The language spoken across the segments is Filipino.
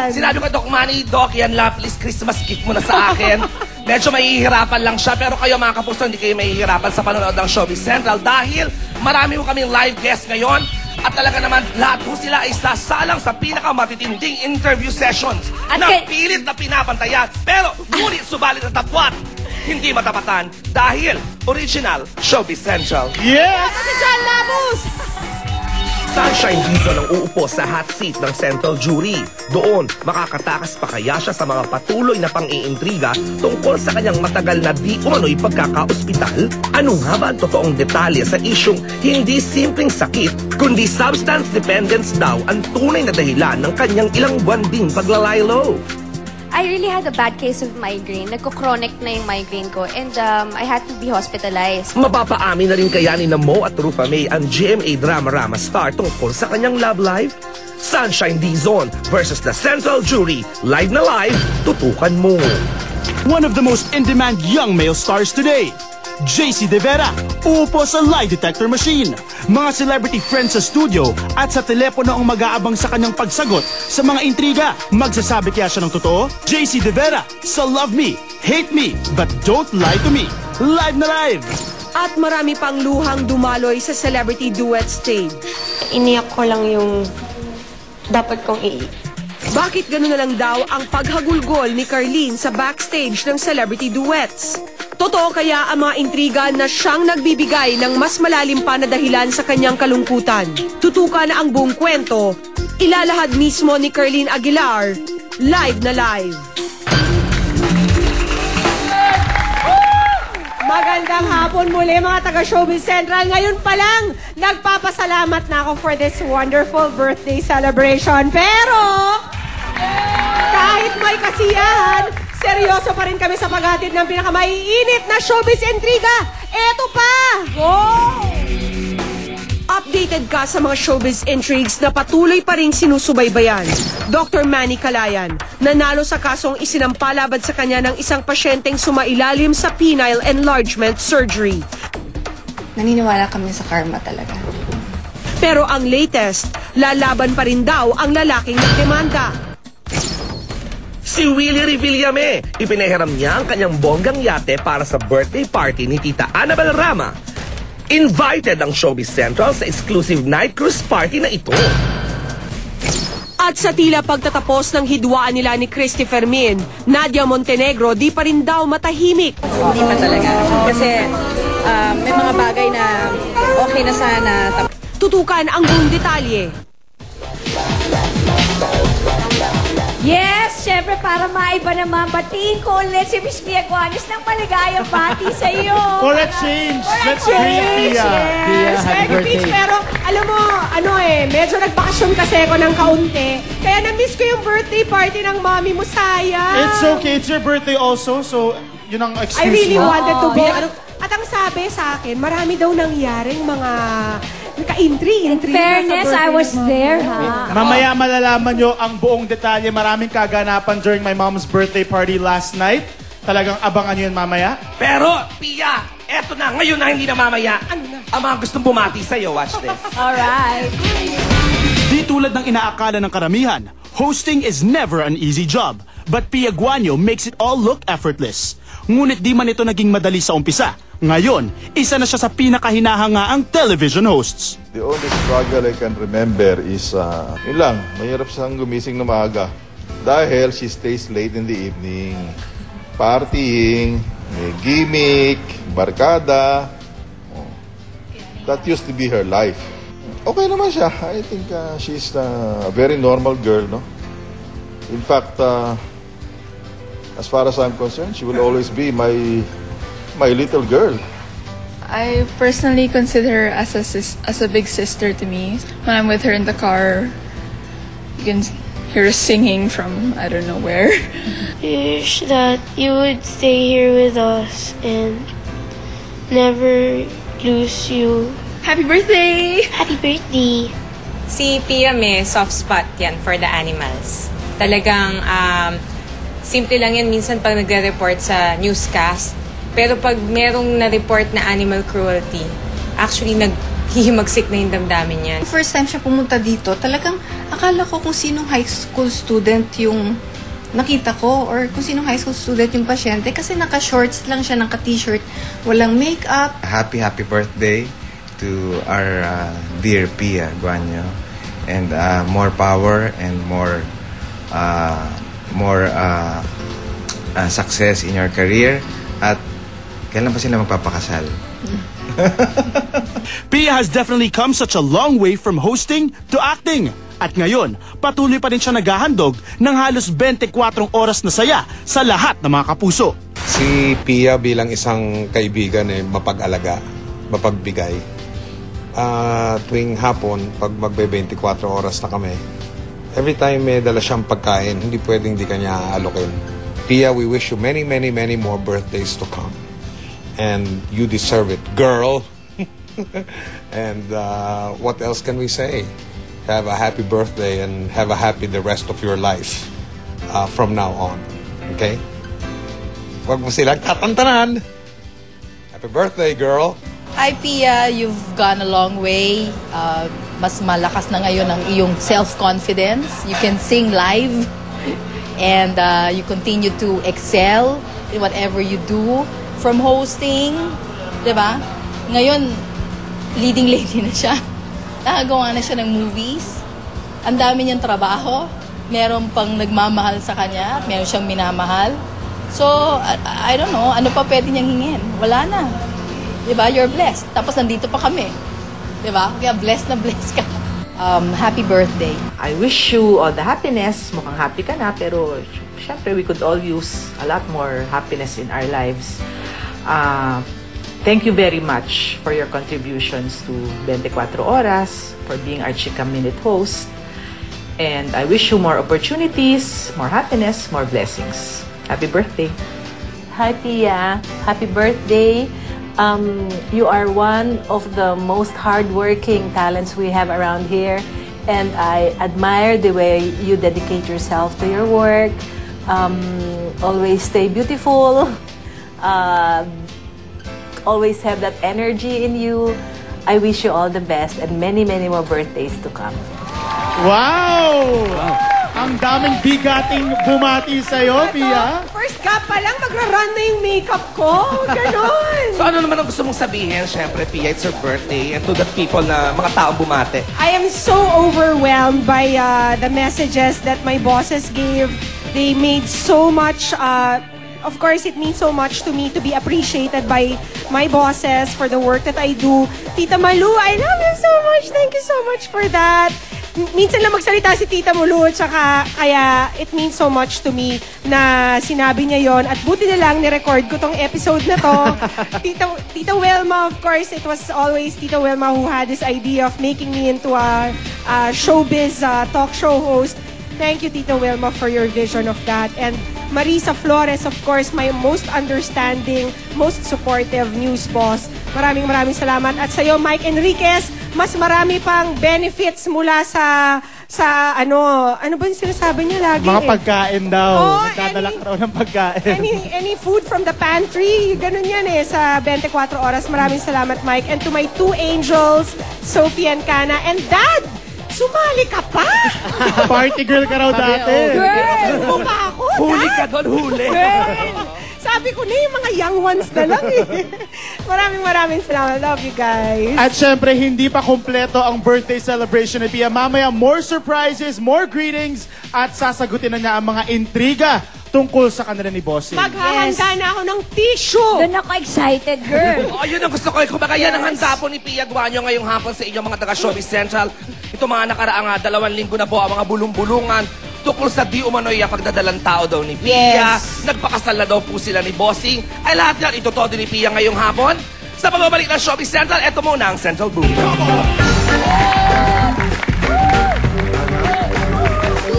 yan? Sinabi ko, Doc Manny, Doc, yan lang, please, Christmas gift mo na sa akin. Medyo mahihirapan lang siya, pero kayo mga kapuso, hindi kayo mahihirapan sa panonood ng Showbiz Central dahil marami ko kaming live guest ngayon at talaga naman lahat po sila ay sasalang sa pinakamatitinding interview sessions na pilit na pinapantayan. Pero ngunit subalit at tapwat, hindi matapatan dahil original Showbiz Central. Yes! Ako si John Labus! Sunshine Dizon ang uupo sa hot seat ng Central Jury. Doon, makakatakas pa kaya siya sa mga patuloy na pang-iintriga tungkol sa kanyang matagal na di umano'y pagkaka-ospital? Ano nga ba ang totoong detalye sa isyong hindi simpleng sakit, kundi substance dependence daw ang tunay na dahilan ng kanyang ilang buwan ding paglalaylo? I really had a bad case of migraine. Nagko-chronic na yung migraine ko and I had to be hospitalized. Mapapaamin na rin kaya ni Mo at Rufa May ang GMA Drama-Rama star tungkol sa kanyang love life? Sunshine Dizon versus the Central Jury. Live na live, tutukan mo. One of the most in-demand young male stars today, JC De Vera, uupo sa lie detector machine. Mga celebrity friends sa studio at sa telepono ang mag-aabang sa kanyang pagsagot sa mga intriga. Magsasabi kaya siya ng totoo? JC De Vera sa Love Me, Hate Me, But Don't Lie to Me. Live na live! At marami pang luhang dumaloy sa celebrity duet stage. Iniyak ko lang yung dapat kong Bakit gano'n na lang daw ang paghagulgol ni Carlene sa backstage ng celebrity duets? Totoo kaya ang mga intriga na siyang nagbibigay ng mas malalim pa na dahilan sa kanyang kalungkutan? Tutukan na ang buong kwento, ilalahad mismo ni Carlene Aguilar, live na live. Magandang hapon muli mga taga-Showbiz Central. Ngayon pa lang, nagpapasalamat na ako for this wonderful birthday celebration. Pero, kahit may kasiyahan, seryoso pa rin kami sa paghatid ng pinakamaiinit na showbiz intriga. Eto pa! Go! Updated ka sa mga showbiz intrigues na patuloy pa rin sinusubaybayan. Dr. Manny Calayan, nanalo sa kasong isinampalabad sa kanya ng isang pasyenteng sumailalim sa penile enlargement surgery. Naniniwala kami sa karma talaga. Pero ang latest, lalaban pa rin daw ang lalaking nagdemanda. Si Willie Revillame, ipinahiram niya ang kanyang bonggang yate para sa birthday party ni Tita Annabel Rama. Invited ang Showbiz Central sa exclusive night cruise party na ito. At sa tila pagtatapos ng hidwaan nila ni Christy Fermin, Nadia Montenegro di pa rin daw matahimik. Hindi pa talaga. Kasi may mga bagay na okay na sana. Tutukan ang buong detalye. Yes, syempre para maiba naman, batiin ko ulit si Miss Pia Guanes ng maligayang bati sa iyo. For a change, let's greet Pia. Yes, Happy birthday. Pero alam mo, medyo nagbakasyon kasi ako ng kaunti. Kaya na-miss ko yung birthday party ng mommy mo, sayang. It's okay, it's your birthday also, so yun ang excuse I really mo. wanted to go. At ang sabi sa akin, marami daw nangyaring mga ka-intriga. Fairness, I was there, ha? Mamaya malalaman nyo ang buong detalye. Maraming kaganapan during my mom's birthday party last night. Talagang abangan nyo yun mamaya. Pero, Pia, eto na, ngayon na hindi na mamaya. Ang mga gustong bumati sa'yo, watch this. Alright. Di tulad ng inaakala ng karamihan, hosting is never an easy job. But Pia Guanyo makes it all look effortless. Ngunit di man ito naging madali sa umpisa. Ngayon, isa na siya sa pinakahinahangaang television hosts. The only struggle I can remember is, yun lang, mahirap siyang gumising na maaga. Dahil she stays late in the evening. Partying, may gimmick, barkada. Oh. That used to be her life. Okay naman siya. I think she's a very normal girl, no? In fact, as far as I'm concerned, she will always be my little girl. I personally consider her as a big sister to me. When I'm with her in the car, you can hear her singing from I don't know where. I wish that you would stay here with us and never lose you. Happy birthday! Happy birthday! Si Pia may soft spot yan for the animals. Talagang simple lang yan minsan pag nagre-report sa newscast. Pero pag merong na-report na animal cruelty, actually hihimagsik na yung damdamin niya. First time siya pumunta dito, talagang akala ko kung sinong high school student yung nakita ko or kung sinong high school student yung pasyente kasi naka-shorts lang siya, naka-t-shirt, walang makeup. Happy birthday to our dear Pia Guanyo. And more power and more success in your career. At kailan pa sila magpapakasal? Pia has definitely come such a long way from hosting to acting. At ngayon, patuloy pa rin siya naghahandog ng halos 24 oras na saya sa lahat ng mga kapuso. Si Pia bilang isang kaibigan mapag-alaga, mapagbigay. Tuwing hapon, pag magbe-24 oras na kami, every time may dala siyang pagkain, hindi pwedeng di kanya aalokin. Pia, we wish you many, many, many more birthdays to come. And you deserve it, girl. And what else can we say? Have a happy birthday and have a happy the rest of your life from now on. Okay? Huwag mo silang tatantanan. Happy birthday, girl. Hi, Pia. You've gone a long way. Mas malakas na ngayon ang iyong self-confidence. You can sing live. And you continue to excel in whatever you do. From hosting, diba? Ngayon, leading lady na siya. Nakagawa na siya ng movies. Ang dami niyang trabaho. Meron pang nagmamahal sa kanya. Meron siyang minamahal. So, I don't know. Ano pa pwede niyang hingin? Wala na. Diba? You're blessed. Tapos nandito pa kami. Diba? Kaya blessed na blessed ka. Happy birthday. I wish you all the happiness. Mukhang happy ka na, pero syempre we could all use a lot more happiness in our lives. Thank you very much for your contributions to 24 Oras, for being our Chika Minute host. And I wish you more opportunities, more happiness, more blessings. Happy birthday. Hi, Pia. Happy birthday. You are one of the most hardworking talents we have around here, and I admire the way you dedicate yourself to your work. Always stay beautiful. Always have that energy in you. I wish you all the best and many, many more birthdays to come. Wow! Ang daming bigating bumati sa'yo, Pia. First cup pa lang, magra-run na yung makeup ko. Ganon. So ano naman ang gusto mong sabihin? Siyempre, Pia, it's her birthday. And to the people na mga taong bumate. I am so overwhelmed by the messages that my bosses gave. They made so much... of course, it means so much to me to be appreciated by my bosses for the work that I do. Tita Malu, I love you so much. Thank you so much for that. Minsan lang magsalita si Tita Malu, tsaka kaya it means so much to me na sinabi niya yon. At buti na lang ni-record ko tong episode na to. Tita Wilma, of course, it was always Tita Wilma who had this idea of making me into a showbiz talk show host. Thank you, Tita Wilma, for your vision of that. And Marisa Flores, of course, my most understanding, most supportive news boss. Maraming salamat. At sa'yo, Mike Enriquez, mas marami pang benefits mula sa ano ba yung sinasabi niya lagi? Mga pagkain daw. Oh, Nagdadala ka raw ng pagkain. Any food from the pantry. Ganun yan sa 24 Oras. Maraming salamat, Mike. And to my two angels, Sophie and Kana. And Dad! Sumali ka pa! Party girl ka raw dati. Girl! Mukha ako, Huli ka doon, huli. Girl! Sabi ko na yung mga young ones na lang Maraming salamat. Love you guys. At syempre, hindi pa kompleto ang birthday celebration ni Pia. Mamaya, more surprises, more greetings, at sasagutin na niya ang mga intriga tungkol sa kanila ni Bossing. Maghahanda na ako ng tissue. Doon ako excited, girl. Oh, yun ang gusto ko. Kumbaga yan ang handa po ni Pia Guanyo ngayong hapon sa inyong mga taga-Showbiz Central. Ito mga nakaraang 2 linggo na po ang mga bulong-bulungan tukol sa di umano'y pagdadalang tao daw ni Pia. Yes. Nagpakasal na daw po sila ni Bossing. Ay lahat yan, itotodo ni Pia ngayong hapon. Sa pagbabalik ng Showbiz Central, eto muna ang Central Boom.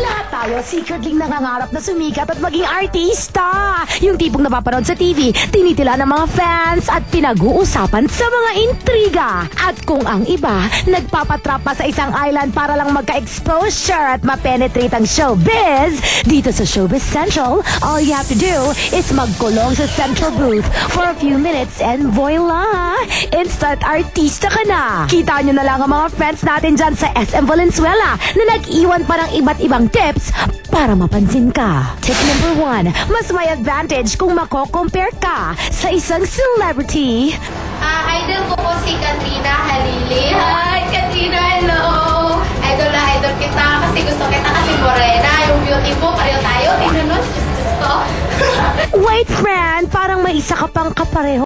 Lahat tayo tayo secretly nangangarap na sumikat at maging artista. Yung tipong napapanood sa TV, tinitila ng mga fans at pinag-uusapan sa mga intriga. At kung ang iba, nagpapatrap pa sa isang island para lang magka-exposure at ma-penetrate ang showbiz, dito sa Showbiz Central, all you have to do is magkulong sa central booth for a few minutes and voila! Instant artista ka na! Kita nyo na lang ang mga friends natin dyan sa SM Valenzuela na nag-iwan pa ng iba't ibang tips para mapansin ka. Tip number 1, mas may advantage kung mako-compare ka sa isang celebrity. Idol ko po si Katrina Halili. Hi, Katrina, hello! Idol na idol kita kasi gusto kita kasi morena. Yung beauty mo, pareho tayo. Tingnan mo, just ko. Wait, friend, parang may isa ka pang kapareho